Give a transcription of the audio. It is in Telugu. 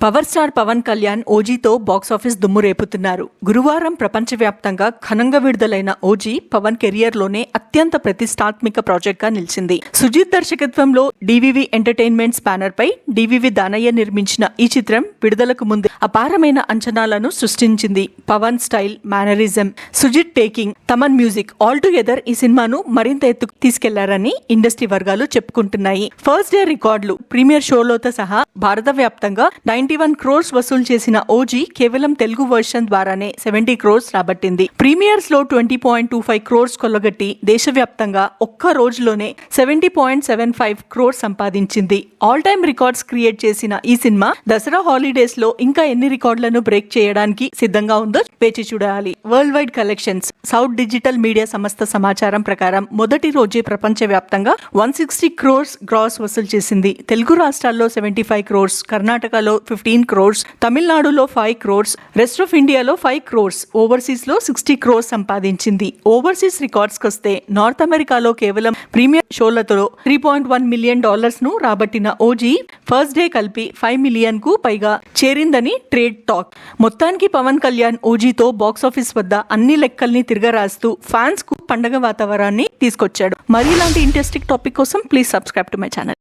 పవర్ స్టార్ పవన్ కళ్యాణ్ ఓజీతో బాక్సాఫీస్ దుమ్ము రేపుతున్నారు. గురువారం ప్రపంచవ్యాప్తంగా ఘనంగా విడుదలైన ఓజీ పవన్ కెరియర్ లోనే అత్యంత ప్రతిష్టాత్మక ప్రాజెక్ట్ గా నిలిచింది. సుజిత్ దర్శకత్వంలో డివివి ఎంటర్టైన్మెంట్స్ బ్యానర్ పై డివివి దానయ్య నిర్మించిన ఈ చిత్రం విడుదలకు ముందు అపారమైన అంచనాలను సృష్టించింది. Pawan style, mannerism, Sujeeth taking, Thaman music all together ఈ సినిమాను మరింత ఎత్తుకు తీసుకెళ్లారని ఇండస్ట్రీ వర్గాలు చెప్పుకుంటున్నాయి. ఫస్ట్ డే రికార్డులు, ప్రీమియర్ షోలతో సహా భారత వ్యాప్తంగా 91 crores వసూలు చేసిన ఓజీ కేవలం తెలుగు వర్షన్ ద్వారానే 70 crores రాబట్టింది. ప్రీమియర్స్ లో 20.25 crores కొల్లగట్టి దేశవ్యాప్తంగా ఒక్క రోజులోనే 70.75 crores సంపాదించింది. ఆల్ టైమ్ రికార్డ్స్ క్రియేట్ చేసిన ఈ సినిమా దసరా హాలిడేస్ లో ఇంకా ఎన్ని రికార్డులను బ్రేక్ చేయడానికి సిద్ధంగా ఉందో వేచి చూడాలి. World wide collections. South digital media సంస్థ సమాచారం ప్రకారం మొదటి రోజే ప్రపంచవ్యాప్తంగా 160 crores గ్రాస్ వసూలు చేసింది. తెలుగు రాష్ట్రాల్లో 75 crores, కర్ణాటకలో 15 crores, తమిళనాడులో 5 crores, రెస్ట్ ఆఫ్ ఇండియాలో 5 crores, ఓవర్సీస్ లో 60 crores సంపాదించింది. ఓవర్సీస్ రికార్డ్స్ కొస్తే నార్త్ అమెరికాలో కేవలం ప్రీమియర్ షోలతో $3.1 million ను రాబట్టిన ఓజీ ఫస్ట్ డే కలిపి 5 million కు పైగా చేరిందని ట్రేడ్ టాక్. మొత్తానికి పవన్ కళ్యాణ్ ఓజీతో బాక్సాఫీస్ వద్ద అన్ని లెక్కల్ని తిరగరాస్తూ ఫ్యాన్స్ కు పండగ వాతావరణాన్ని తీసుకొచ్చాడు. మరి ఇలాంటి ఇంట్రెస్టింగ్ టాపిక్ కోసం please subscribe to my channel.